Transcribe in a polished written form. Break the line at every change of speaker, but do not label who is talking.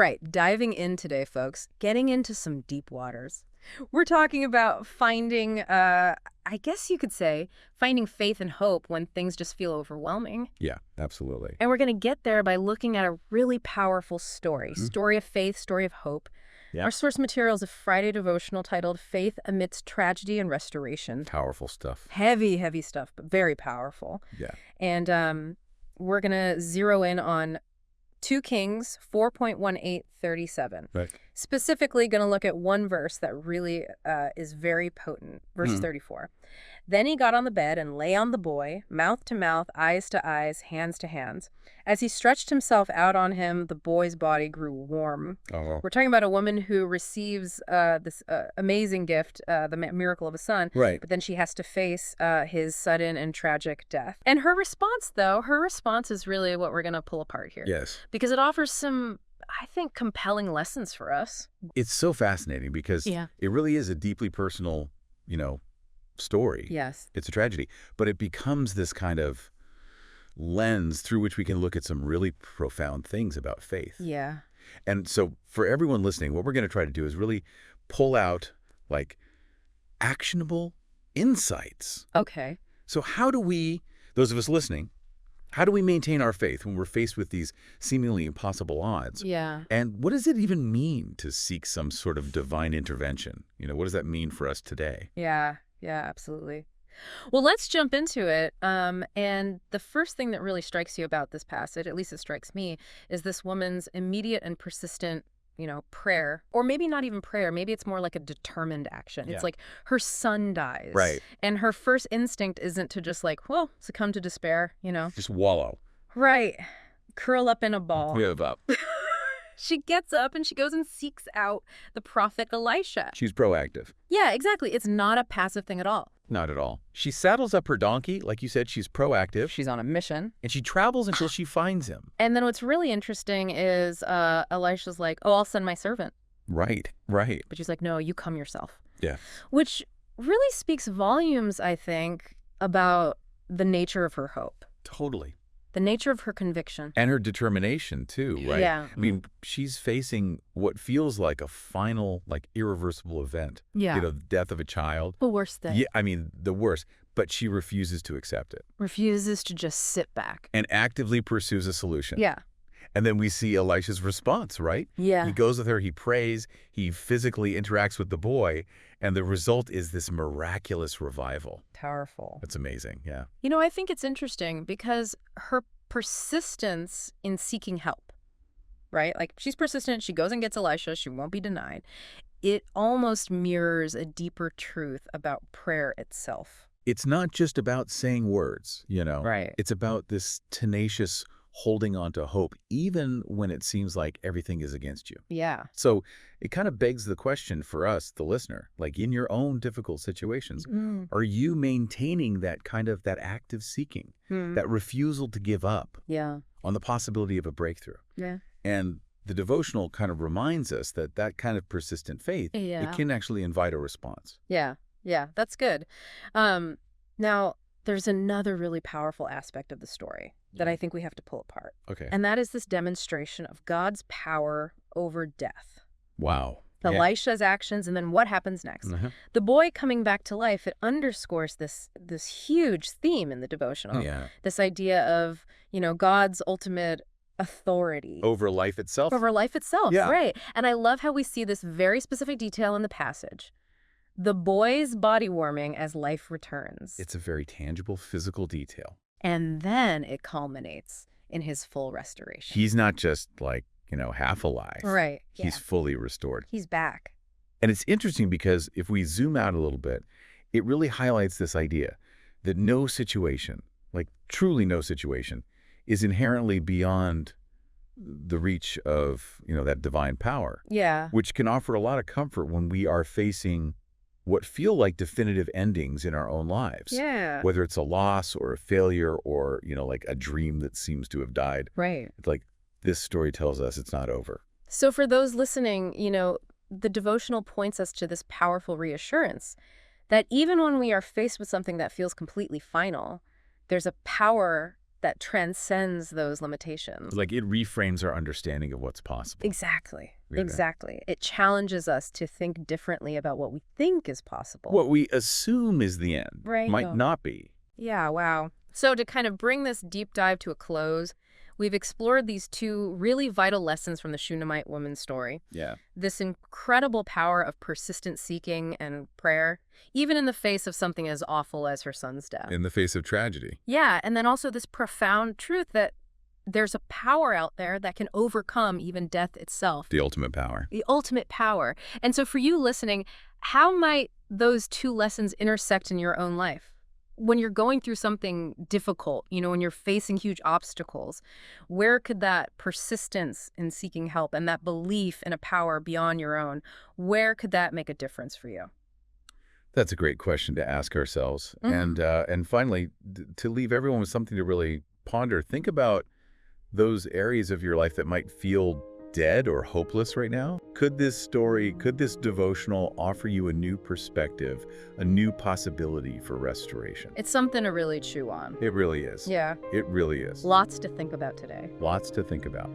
right, diving in today, folks, getting into some deep waters. We're talking about finding, I guess you could say, finding faith and hope when things just feel overwhelming.
Yeah, absolutely.
And we're going to get there by looking at a really powerful story,
Mhm.
story of faith, story of hope.
Yeah.
Our source material is a Friday devotional titled Faith Amidst Tragedy and Restoration.
Powerful stuff.
Heavy, heavy stuff, but very powerful.
Yeah.
And we're going to zero in on 2 Kings 4.1837.
Right.
Specifically going to look at one verse that really is very potent, verse 34. Then he got on the bed and lay on the boy, mouth to mouth, eyes to eyes, hands to hands. As he stretched himself out on him, the boy's body grew warm.
Oh.
We're talking about a woman who receives this amazing gift, the miracle of a son.
Right.
But then she has to face his sudden and tragic death. And her response, though, is really what we're going to pull apart here.
Yes.
Because it offers some, I think, compelling lessons for us.
It's so fascinating because
Yeah.
it really is a deeply personal, story.
Yes.
It's a tragedy, but it becomes this kind of lens through which we can look at some really profound things about faith.
Yeah.
And so for everyone listening, what we're going to try to do is really pull out like actionable insights.
Okay.
So how do we, those of us listening, how do we maintain our faith when we're faced with these seemingly impossible odds?
Yeah.
And what does it even mean to seek some sort of divine intervention? What does that mean for us today?
Yeah. Yeah, absolutely. Well, let's jump into it. And the first thing that really strikes you about this passage, at least it strikes me, is this woman's immediate and persistent, prayer. Or maybe not even prayer. Maybe it's more like a determined action.
Yeah.
It's like her son dies.
Right.
And her first instinct isn't to just succumb to despair,
Just wallow.
Right. Curl up in a ball.
Give up.
She gets up and she goes and seeks out the prophet Elisha.
She's proactive.
Yeah, exactly. It's not a passive thing at all.
Not at all. She saddles up her donkey. Like you said, she's proactive.
She's on a mission.
And she travels until she finds him.
And then what's really interesting is Elisha's like, oh, I'll send my servant.
Right.
But she's like, no, you come yourself.
Yeah.
Which really speaks volumes, I think, about the nature of her hope.
Totally.
The nature of her conviction.
And her determination, too, right?
Yeah.
I mean, she's facing what feels like a final, irreversible event.
Yeah.
The death of a child.
The worst thing.
Yeah, I mean, the worst. But she refuses to accept it.
Refuses to just sit back.
And actively pursues a solution.
Yeah.
And then we see Elisha's response, right?
Yeah.
He goes with her, he prays, he physically interacts with the boy, and the result is this miraculous revival.
Powerful.
That's amazing, yeah.
I think it's interesting because her persistence in seeking help, right? Like, she's persistent, she goes and gets Elisha, she won't be denied. It almost mirrors a deeper truth about prayer itself.
It's not just about saying words,
Right.
It's about this tenacious holding on to hope, even when it seems like everything is against you.
Yeah.
So it kind of begs the question for us, the listener, in your own difficult situations, are you maintaining that active seeking, that refusal to give up
Yeah.
on the possibility of a breakthrough?
Yeah.
And the devotional kind of reminds us that kind of persistent faith,
Yeah.
it can actually invite a response.
Yeah. Yeah. That's good. Now, there's another really powerful aspect of the story that I think we have to pull apart.
Okay.
And that is this demonstration of God's power over death.
Wow.
Elisha's actions, and then what happens next. The boy coming back to life, it underscores this huge theme in the devotional.
Yeah.
This idea of, God's ultimate authority.
Over life itself?
Over life itself,
Yeah.
right. And I love how we see this very specific detail in the passage. The boy's body warming as life returns.
It's a very tangible physical detail.
And then it culminates in his full restoration.
He's not just half alive.
Right.
He's fully restored.
He's back.
And it's interesting because if we zoom out a little bit, it really highlights this idea that no situation, truly no situation, is inherently beyond the reach of, that divine power.
Yeah.
Which can offer a lot of comfort when we are facing what feel like definitive endings in our own lives.
Yeah.
Whether it's a loss or a failure or, a dream that seems to have died.
Right.
It's like this story tells us it's not over.
So for those listening, the devotional points us to this powerful reassurance that even when we are faced with something that feels completely final, there's a power that transcends those limitations.
Like it reframes our understanding of what's possible.
Exactly.
Yeah.
Exactly. It challenges us to think differently about what we think is possible.
What we assume is the end
Right.
might not be.
Yeah, wow. So to kind of bring this deep dive to a close, we've explored these two really vital lessons from the Shunammite woman's story.
Yeah.
This incredible power of persistent seeking and prayer, even in the face of something as awful as her son's death.
In the face of tragedy.
Yeah, and then also this profound truth that there's a power out there that can overcome even death itself.
The ultimate power.
The ultimate power. And so for you listening, how might those two lessons intersect in your own life? When you're going through something difficult, when you're facing huge obstacles, where could that persistence in seeking help and that belief in a power beyond your own, where could that make a difference for you?
That's a great question to ask ourselves. And finally, to leave everyone with something to really ponder, think about those areas of your life that might feel dead or hopeless right now. Could this story, could this devotional offer you a new perspective, a new possibility for restoration?
It's something to really chew on.
It really is.
Yeah.
It really is.
Lots to think about today.
Lots to think about.